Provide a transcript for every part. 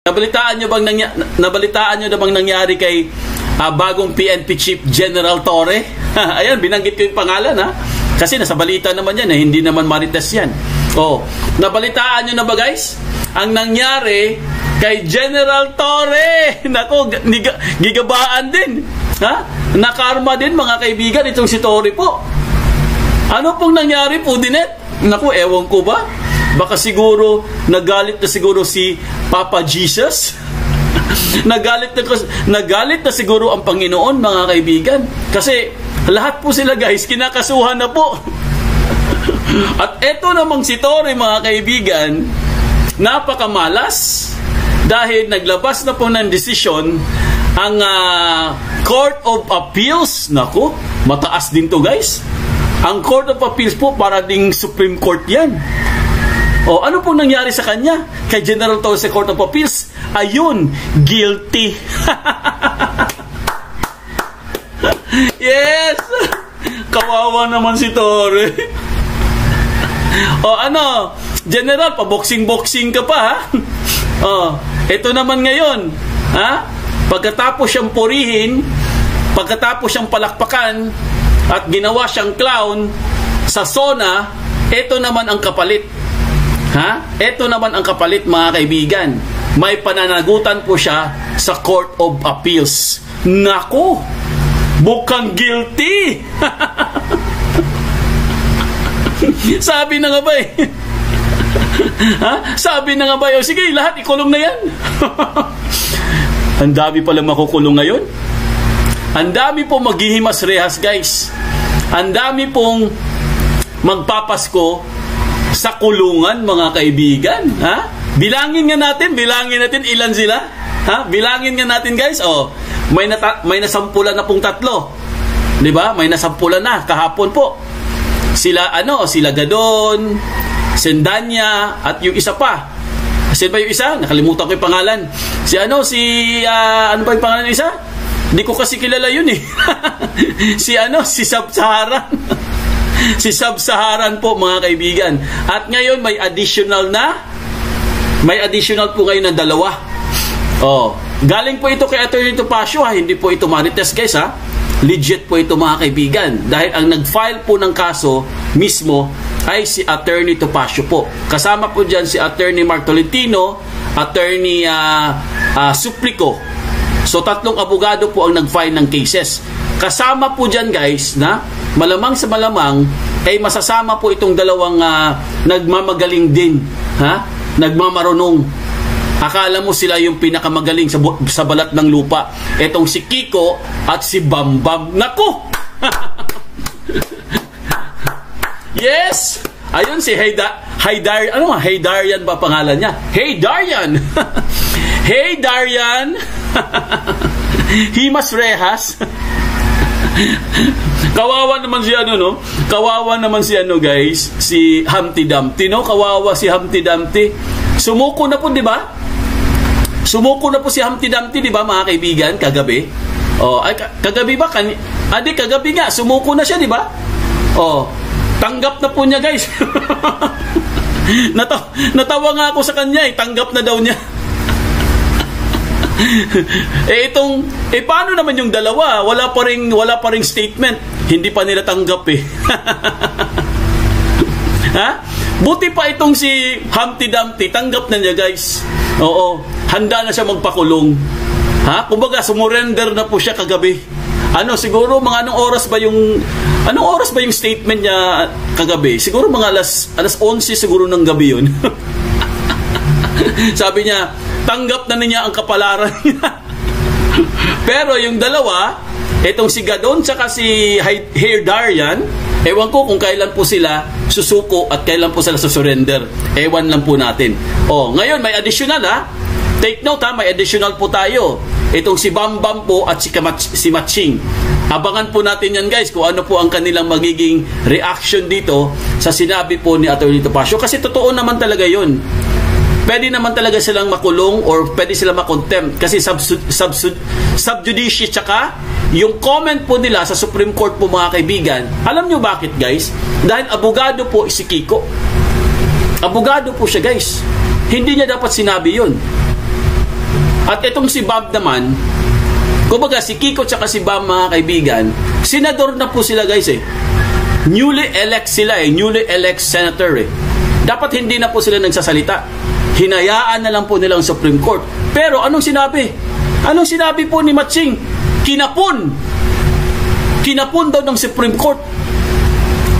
Nabalitaan nyo na bang nangyari kay bagong PNP Chief General Torre? Ayan, binanggit ko yung pangalan, ha? Kasi nasa balita naman yan, hindi naman marites yan. Nabalitaan nyo na ba, guys? Ang nangyari kay General Torre, nako, gigabaan din, ha? Nakarma din, mga kaibigan, itong si Torre po. Ano pong nangyari po, Dinet? Naku, ewan ko ba? Baka siguro nagalit na siguro si Papa Jesus. nagalit na siguro ang Panginoon, mga kaibigan. Kasi lahat po sila, guys, kinakasuhan na po. At eto namang si Torre, mga kaibigan, napakamalas dahil naglabas na po ng desisyon ang Court of Appeals. Naku, mataas din to, guys. Ang Court of Appeals po, para ding Supreme Court yan. Ano pong nangyari sa kanya? Kay General Torre sa Court of Appeals? Ayun, guilty. Yes! Kawawa naman si Torre. General, pa-boxing-boxing ka pa, ha? Ito naman ngayon, ha? Pagkatapos siyang purihin, pagkatapos siyang palakpakan, at ginawa siyang clown sa SONA, ito naman ang kapalit. Ha? Ito naman ang kapalit, mga kaibigan. May pananagutan po siya sa Court of Appeals. Nako! Bukang guilty! Sabi na nga ba eh? Ha? Sabi na nga ba eh? Sige, lahat ikulong na yan. Ang dami palang makukulong ngayon. Ang dami pong maghihimas rehas, guys. Ang dami pong magpapasko sa kulungan, mga kaibigan. Ha? Bilangin natin ilan sila. Ha? Bilangin nga natin, guys. May nasampulan na pong 3. 'Di ba? May nasampulan na kahapon po. Sila Gadon, Sendanya, at yung isa pa. Sino ba yung isa? Nakalimutan ko yung pangalan. Ano ba yung pangalan ng isa? Hindi ko kasi kilala yun eh. si Sub-Saharan. Si Sub-Saharan po, mga kaibigan. At ngayon may additional po ngayon ng 2. Galing po ito kay Attorney Topacio, ha? Hindi po ito marites, guys, ha? Legit po ito, mga kaibigan. Dahil ang nag-file po ng kaso mismo ay si Attorney Topacio po. Kasama po dyan si Attorney Mark Tolentino, Attorney Suplico. So 3 abogado po ang nag-file ng cases. Kasama po dyan, guys, na malamang sa malamang ay masasama po itong 2 nagmamagaling din, ha? Nagmamarunong. Akala mo sila yung pinakamagaling sa balat ng lupa. Etong si Kiko at si Bambam. Nako! Yes! Ayun si Haydarian ba pangalan niya? Hey Darian! Hey Darian! Himas rehas. Kawawa naman si no? Kawawa naman si guys, si Humpty Dumpty, no? Kawawa si Humpty Dumpty. Sumuko na po, di ba? Sumuko na po si Humpty Dumpty, di ba, mga kaibigan, kagabi? Kagabi ba? Kagabi nga, sumuko na siya, di ba? Tanggap na po niya, guys. Natawa nga ako sa kanya, tanggap na daw niya. Paano naman yung 2? Wala pa ring statement. Hindi pa nila tanggap eh. Ha? Buti pa itong si Humpty Dumpty, tanggap na niya, guys. Oo, handa na siya magpakulong. Ha? Kumbaga, sumurrender na po siya kagabi. Siguro mga anong oras ba yung statement niya kagabi? Siguro mga alas 11 siguro ng gabi yun. Sabi niya, tanggap na niya ang kapalaran niya. Pero yung 2, itong si Gadon tsaka si Haydarian, ewan ko kung kailan po sila susuko at kailan po sila susurrender. Ewan lang po natin. Ngayon may additional, ha? Take note, ha? May additional po tayo. Itong si Bambam po at si Matching. Abangan po natin yan, guys, kung ano po ang kanilang magiging reaction dito sa sinabi po ni Atty. Topacio. Kasi totoo naman talaga yun. Pwede naman talaga silang makulong or pwede silang makontempt kasi subjudice tsaka yung comment po nila sa Supreme Court po, mga kaibigan. Alam nyo bakit, guys? Dahil abogado po si Kiko. Abogado po siya, guys. Hindi niya dapat sinabi yun. At itong si Bob naman, kumbaga si Kiko tsaka si Bob mga kaibigan, senador na po sila guys eh. Newly elect sila eh, newly elect senator eh. Dapat hindi na po sila nagsasalita. Hinayaan na lang po nilang Supreme Court. Pero anong sinabi? Anong sinabi po ni Matching? Kinapon daw ng Supreme Court.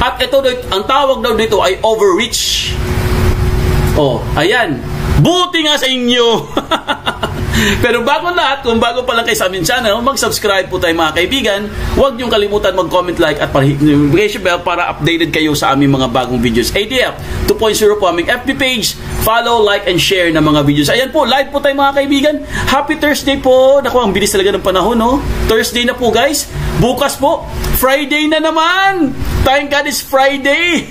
At ito, ang tawag daw dito ay overreach. Oh, ayan. Buti nga sa inyo. Pero bago lahat, kung bago pa lang kayo sa aming channel, mag-subscribe po tayo mga kaibigan. Huwag niyong kalimutan mag-comment, like at notification bell para updated kayo sa aming mga bagong videos. ADF 2.0 po aming FB page. Follow, like, and share ng mga videos. Ayan po, live po tayo mga kaibigan. Happy Thursday po. Naku, ang bilis talaga ng panahon, no? Thursday na po guys. Bukas po, Friday na naman. Thank God it's Friday.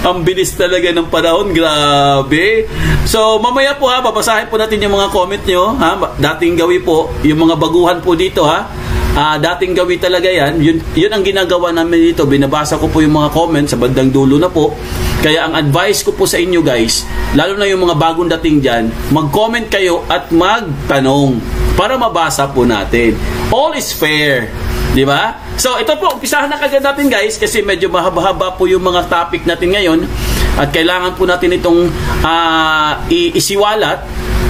Ang bilis talaga ng panahon. Grabe. So, mamaya po ha, babasahin po natin yung mga comment nyo. Ha? Dating gawi po, yung mga baguhan po dito ha. Dating gawi talaga yan. Yun ang ginagawa namin dito. Binabasa ko po yung mga comment sa bandang dulo na po. Kaya ang advice ko po sa inyo guys, lalo na yung mga bagong dating dyan, mag-comment kayo at magtanong para mabasa po natin. All is fair. Diba? So, ito po, umpisahan na kagad natin guys kasi medyo mahaba-haba po yung mga topic natin ngayon at kailangan po natin itong isiwalat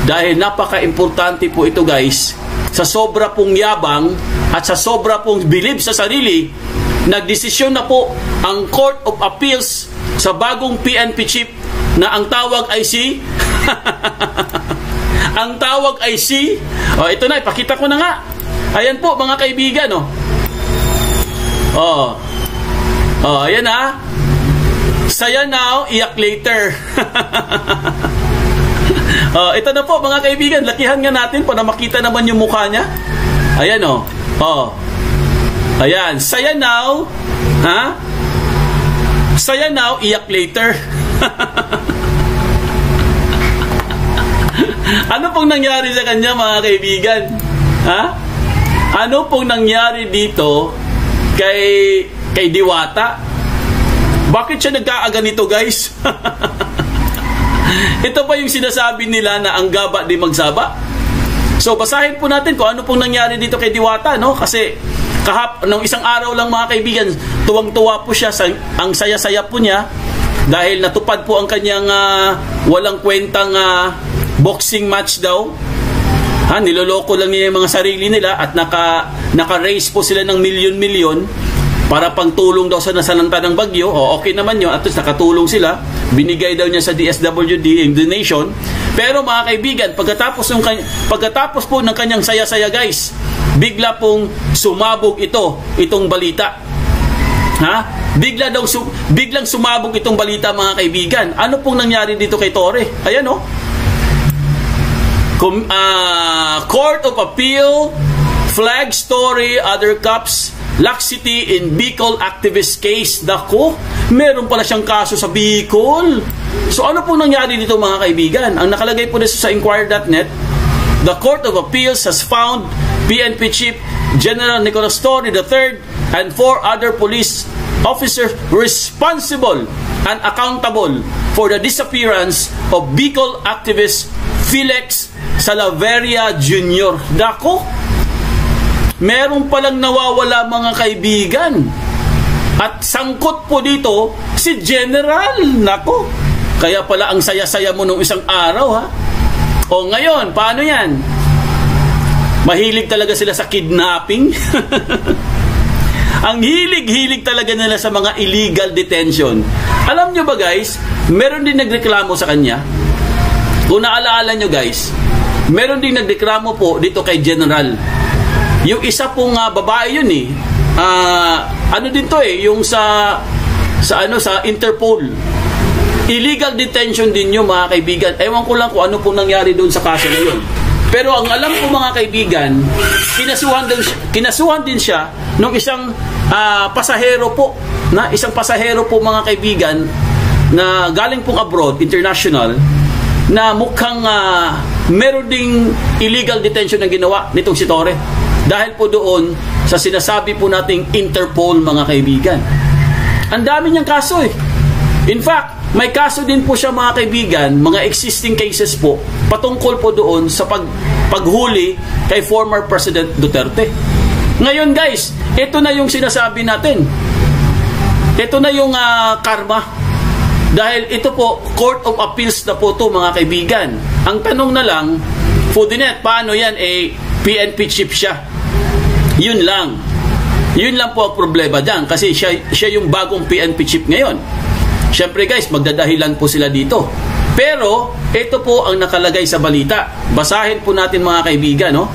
dahil napaka-importante po ito guys. Sa sobra pong yabang at sa sobra pong bilib sa sarili, nagdesisyon na po ang Court of Appeals sa bagong PNP chief na ang tawag ay si ang tawag ay si ito na, ipakita ko na nga. Ayan po mga kaibigan ayan ha. Saya now, iyak later. Ito na po mga kaibigan, lakihan nga natin para makita naman yung mukha niya. Ayan ayan, saya now, ha? Saya now, iyak later. Ano pong nangyari sa kanya mga kaibigan? Ha? Ano pong nangyari dito kay Diwata? Bakit siya nagkaaganito guys? Ito pa yung sinasabi nila na ang gaba di magsaba. So basahin po natin kung ano pong nangyari dito kay Diwata, no? Kasi nung isang araw lang mga kaibigan, tuwang-tuwa po siya, ang saya-saya po niya dahil natupad po ang kanyang walang kwentang boxing match daw. Niloloko lang niya yung mga sarili nila at naka-raise po sila ng milyon-milyon para pangtulong daw sa nasalanta ng bagyo. Okay naman yun, at least nakatulong sila. Binigay daw niya sa DSWD in donation. Pero mga kaibigan, pagkatapos po ng kanyang saya-saya guys, bigla pong sumabog itong balita. Biglang sumabog itong balita mga kaibigan. Ano pong nangyari dito kay Torre? Ayan Court of Appeal flag story, other cops laxity in Bicol activist case. Dako, meron pala siyang kaso sa Bicol. So ano pong nangyari dito mga kaibigan? Ang nakalagay po dito sa Inquirer.net, the Court of Appeals has found PNP Chief General Nicolas Torre III and 4 other police officers responsible and accountable for the disappearance of Bicol activist Felix Salaveria Jr. Dako, meron palang nawawala mga kaibigan. At sangkot po dito si General. Nako, kaya pala ang saya-saya mo nung isang araw ngayon, paano yan? Mahilig talaga sila sa kidnapping. Ang hilig-hilig talaga nila sa mga illegal detention. Alam nyo ba guys, meron din nagreklamo sa kanya. Kung naalala nyo guys, meron din nagreklamo po dito kay General. Yung isa pong babae yun ano din to yung sa Interpol. Illegal detention din yun mga kaibigan. Ewan ko lang kung ano pong nangyari doon sa kaso na yun. Pero ang alam ko mga kaibigan, kinasuhan din siya nung isang pasahero po, isang pasahero po mga kaibigan na galing pong abroad, international, na mukhang meron ding illegal detention na ginawa nitong si Torre. Dahil po doon sa sinasabi po nating Interpol mga kaibigan. Ang dami niyang kaso In fact, may kaso din po siya mga kaibigan, mga existing cases po, patungkol po doon sa paghuli kay former President Duterte. Ngayon guys, ito na yung sinasabi natin. Ito na yung karma. Dahil ito po, Court of Appeals na po ito mga kaibigan. Ang tanong na lang, Fudinet, paano yan? PNP chief siya. Yun lang. Yun lang po ang problema dyan. Kasi siya yung bagong PNP chief ngayon. Siyempre guys, magdadahilan po sila dito. Pero, ito po ang nakalagay sa balita. Basahin po natin mga kaibigan, no?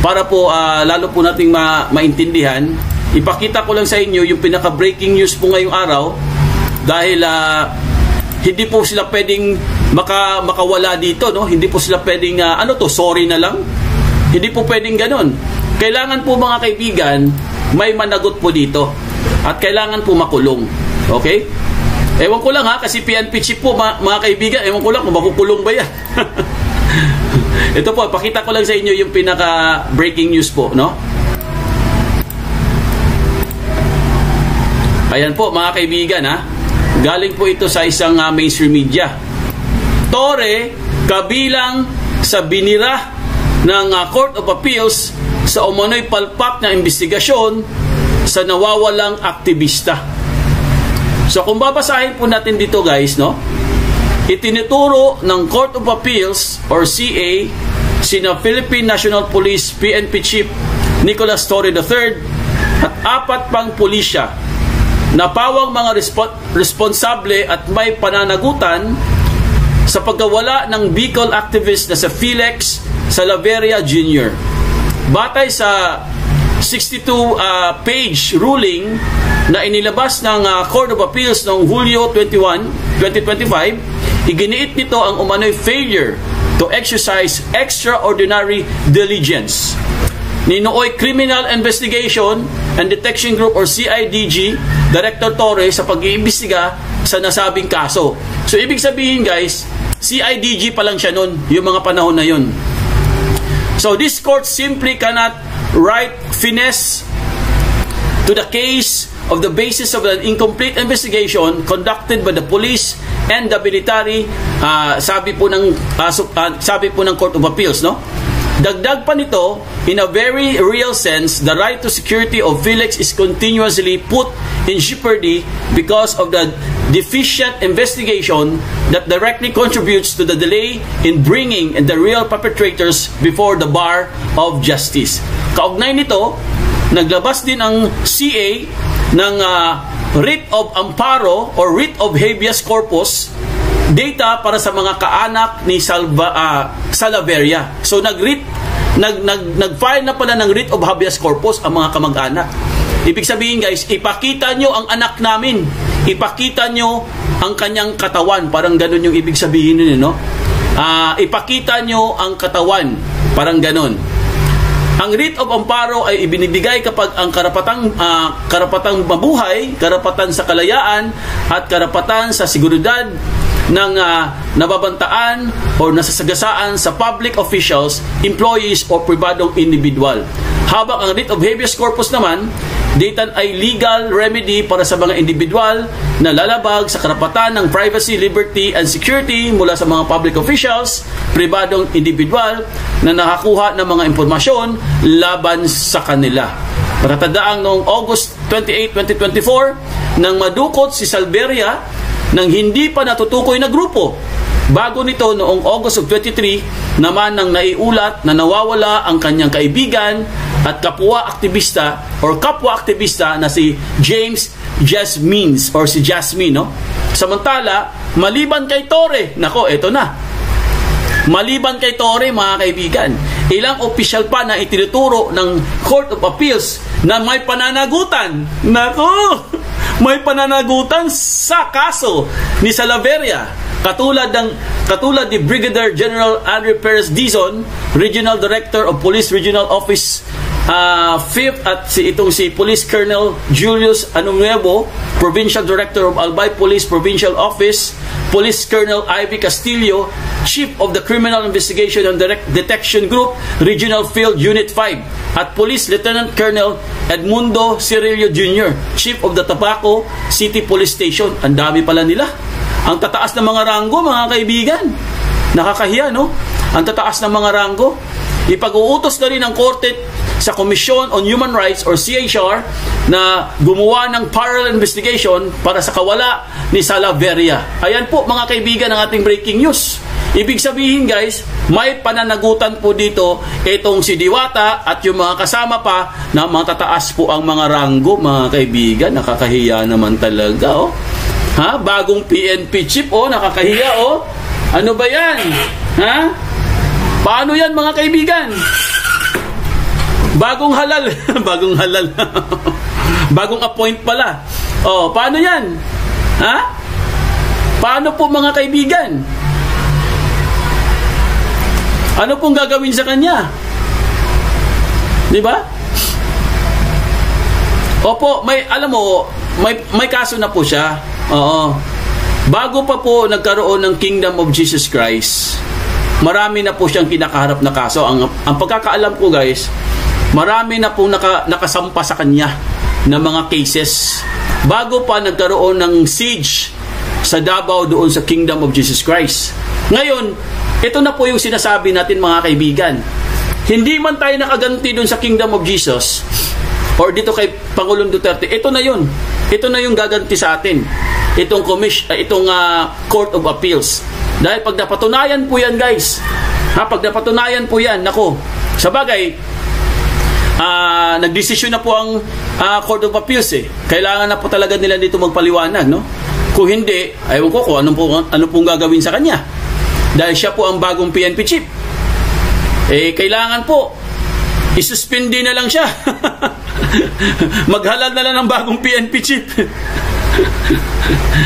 Para po, lalo po nating maintindihan. Ipakita ko lang sa inyo yung pinaka-breaking news po ngayong araw. Dahil, hindi po sila pwedeng makawala dito, no? Hindi po sila pwedeng, sorry na lang. Hindi po pwedeng ganun. Kailangan po mga kaibigan, may managot po dito. At kailangan po makulong. Okay? Ewan ko lang kasi PNP chief po mga kaibigan, ewan ko lang kung makukulong ba yan. Ito po, pakita ko lang sa inyo yung pinaka breaking news po, no? Ayan po mga kaibigan galing po ito sa isang mainstream media. Torre kabilang sa binira ng Court of Appeals sa umano'y palpak na investigasyon sa nawawalang aktivista. So kung babasahin po natin dito guys, no? Itinuturo ng Court of Appeals or CA sina Philippine National Police PNP Chief Nicolas Torre III at 4 pang pulisya na pawang mga responsable at may pananagutan sa pagkawala ng Bicol activist na sa Felix Salaverria Jr. Batay sa 62-page ruling na inilabas ng Court of Appeals noong Hulyo 21, 2025, iginiit nito ang umano'y failure to exercise extraordinary diligence ni Nooy Criminal Investigation and Detection Group or CIDG Director Torre sa pag-iimbestiga sa nasabing kaso. So ibig sabihin guys, CIDG pa lang siya nun, yung mga panahon na yun. So this court simply cannot write finesse to the case of the basis of an incomplete investigation conducted by the police and the military, sabi po ng Court of Appeals, no? Dagdag pa nito, in a very real sense, the right to security of Felix is continuously put in jeopardy because of the deficient investigation that directly contributes to the delay in bringing the real perpetrators before the bar of justice. Kaugnay nito, naglabas din ang CA ng writ of amparo or writ of habeas corpus data para sa mga kaanak ni Salaverria. So nag-file na pala ng writ of habeas corpus ang mga kamag-anak. Ibig sabihin guys, ipakita nyo ang anak namin. Ipakita nyo ang kanyang katawan. Parang ganun yung ibig sabihin nun, no? Ipakita nyo ang katawan. Parang ganun. Ang writ of amparo ay ibinibigay kapag ang karapatang mabuhay, karapatan sa kalayaan, at karapatan sa seguridad ng nababantaan o nasasagasaan sa public officials, employees o pribadong individual. Habang ang writ of habeas corpus naman, datan ay legal remedy para sa mga individual na lalabag sa karapatan ng privacy, liberty, and security mula sa mga public officials, pribadong individual na nakakuha ng mga impormasyon laban sa kanila. Patatadaang noong August 28, 2024, nang madukot si Salaverria ng hindi pa natutukoy na grupo. Bago nito, noong August of 23, naman nang naiulat na nawawala ang kanyang kaibigan at kapwa-aktivista na si James Jasmines or si Jasmine, no? Samantala, maliban kay Torre, eto na. Maliban kay Torre, mga kaibigan, ilang opisyal pa na itinuturo ng Court of Appeals na may pananagutan. May pananagutan sa kaso ni Salaverria. Katulad ni Brigadier General Andre Perez Dizon, Regional Director of Police Regional Office 5th, at si Police Colonel Julius Anunuevo, Provincial Director of Albay Police Provincial Office, Police Colonel Ivy Castillo, Chief of the Criminal Investigation and Detection Group, Regional Field Unit 5, at Police Lieutenant Colonel Edmundo Cirillo Jr., Chief of the Tabaco City Police Station. Ang dami pala nila. Ang tataas ng mga ranggo, mga kaibigan. Nakakahiya, no? Ang tataas ng mga ranggo. Ipag-uutos na rin ng korte sa Commission on Human Rights or CHR na gumawa ng parallel investigation para sa kawala ni Salaverria. Ayan po mga kaibigan ang ating breaking news. Ibig sabihin guys, may pananagutan po dito itong si Diwata at yung mga kasama pa na matataas po ang mga ranggo, mga kaibigan. Nakakahiya naman talaga, oh. Ha? Bagong PNP chief, oh. Nakakahiya, oh. Ano ba yan? Ha? Paano yan mga kaibigan? Bagong halal. Bagong halal. Bagong appoint pala. Oh, paano yan? Ha? Paano po mga kaibigan? Ano pong gagawin sa kanya? Di ba? Opo, alam mo, may kaso na po siya. Oo. Bago pa po nagkaroon ng Kingdom of Jesus Christ, marami na po siyang kinakaharap na kaso. Ang pagkakaalam ko guys, marami na pong nakasampa sa kanya ng mga cases bago pa nagkaroon ng siege sa Davao doon sa Kingdom of Jesus Christ. Ngayon, ito na po yung sinasabi natin mga kaibigan. Hindi man tayo nakaganti doon sa Kingdom of Jesus or dito kay Pangulong Duterte, ito na yun. Ito na yung gaganti sa atin. Itong Court of Appeals. Dahil pag napatunayan po yan guys, pag napatunayan po yan, nako, sa bagay, nagdesisyon na po ang Court of Appeals eh. Kailangan na po talaga nila dito magpaliwanag, no? Kung hindi, ayaw ko kung ano pong gagawin sa kanya. Dahil siya po ang bagong PNP chief. Eh, kailangan po isuspindi na lang siya. Maghalal na lang ng bagong PNP chief.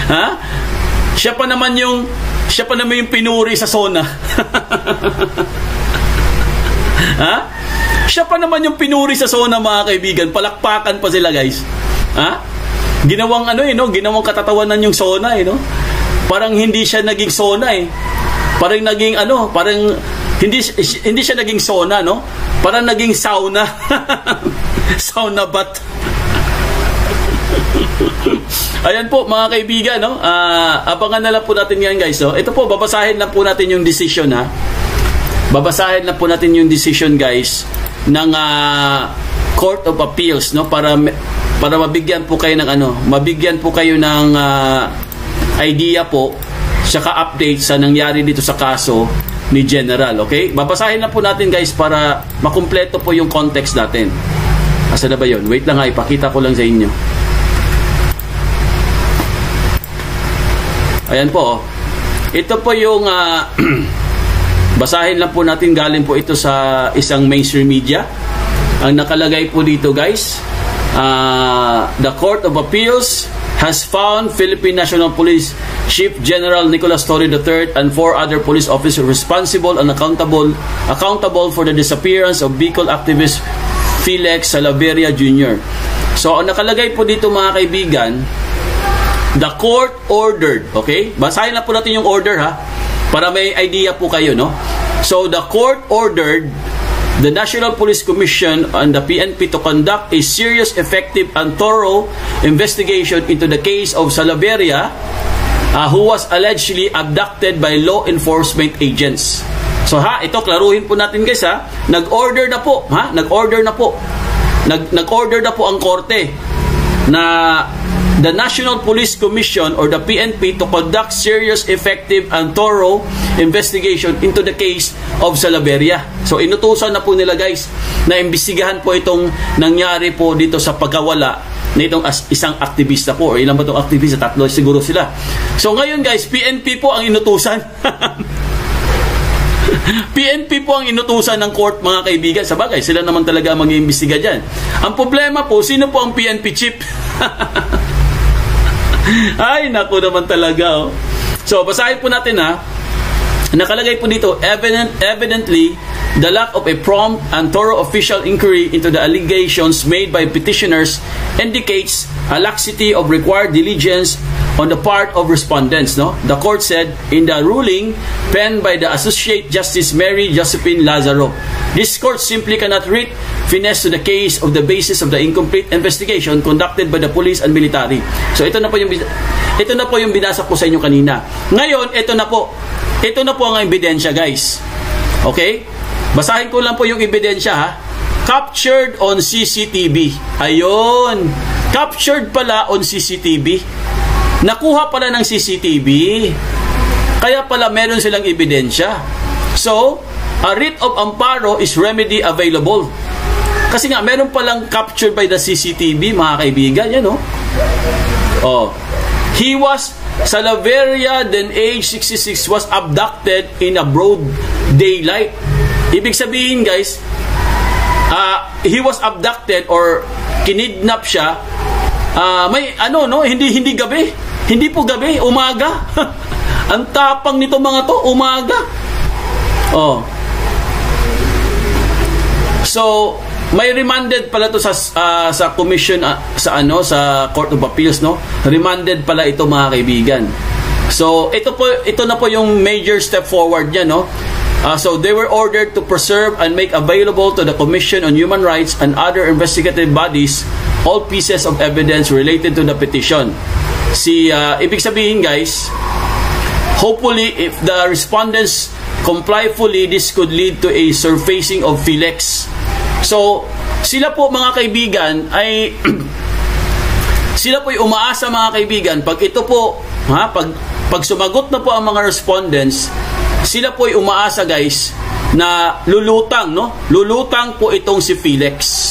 Ha? Siya pa naman yung pinuri sa SONA. Ha? Siya pa naman yung pinuri sa SONA mga kaibigan. Palakpakan pa sila guys. Ha? Ginawang ginawang katatawanan yung SONA no? Parang hindi siya naging SONA eh. Parang naging parang hindi siya naging SONA no? Parang naging sauna. Sauna bath. Ayan po mga kaibigan no? Abangan na lang po natin yan guys no? Ito po, babasahin lang po natin yung decision ha. Babasahin lang po natin yung decision guys ng Court of Appeals no, para mabigyan po kayo ng mabigyan po kayo ng idea po saka update sa nangyari dito sa kaso ni General, okay? Babasahin lang po natin guys para makumpleto po yung context natin. Asa na ba yun? Wait lang ipakita ko lang sa inyo. Ayan po, ito po yung basahin lang po natin, galing po ito sa isang mainstream media. Ang nakalagay po dito guys, the Court of Appeals has found Philippine National Police Chief General Nicolas Torre III and 4 other police officers responsible and accountable for the disappearance of Bicol activist Felix Salaverria Jr. So, ang nakalagay po dito mga kaibigan, the court ordered, okay? Basahin lang po natin yung order ha, para may idea po kayo, no? So, the court ordered the National Police Commission and the PNP to conduct a serious, effective, and thorough investigation into the case of Salaverria, who was allegedly abducted by law enforcement agents. So ito klaruhin po natin guys ha. Nag-order na po ang korte na the National Police Commission or the PNP to conduct serious, effective, and thorough investigation into the case of Salaverria. So inutusan na po nila guys na imbestigahan po itong nangyari po dito sa pagkawala na itong isang aktivista po, or ilan ba itong aktivista? 3 siguro sila. So ngayon guys, PNP po ang inutusan. PNP po ang inutusan ng court mga kaibigan. Sa bagay, sila naman talaga mag-iimbestiga dyan. Ang problema po, sino po ang PNP chief? Ay, naku naman talaga oh. So, basahin po natin ha. Nakalagay po dito, evidently, the lack of a prompt and thorough official inquiry into the allegations made by petitioners indicates a laxity of required diligence on the part of respondents. No? The court said in the ruling penned by the Associate Justice Mary Josephine Lazaro, this court simply cannot read finesse to the case of the basis of the incomplete investigation conducted by the police and military. So ito na po yung Ito na po yung binasa ko sa inyo kanina. Ngayon, ito na po. Ito na po ang ebidensya, guys. Okay? Basahin ko lang po yung ebidensya, ha. Captured on CCTV. Ayun. Captured pala on CCTV. Nakuha pala ng CCTV. Kaya pala meron silang ebidensya. So, a writ of amparo is remedy available. Kasi nga, meron palang captured by the CCTV, mga kaibigan. Yan, oh. Oh. He was, Salaverria, then age 66, was abducted in a broad daylight. Ibig sabihin, guys, he was abducted or kinidnap siya. May ano, no? Hindi gabi. Hindi po gabi, umaga. Ang tapang nito mga to, umaga. Oh. So, may remanded pala to sa commission sa Court of Appeals, no? Remanded pala ito, mga kaibigan. So, ito na po yung major step forward niya, no? So, they were ordered to preserve and make available to the Commission on Human Rights and other investigative bodies all pieces of evidence related to the petition. Ibig sabihin, guys, hopefully, if the respondents comply fully, this could lead to a surfacing of Felix. So, sila po, mga kaibigan, ay sila po ay umaasa, mga kaibigan, pag ito po, pag sumagot na po ang mga respondents, sila po ay umaasa, guys, na lulutang, no? Lulutang po itong si Felix.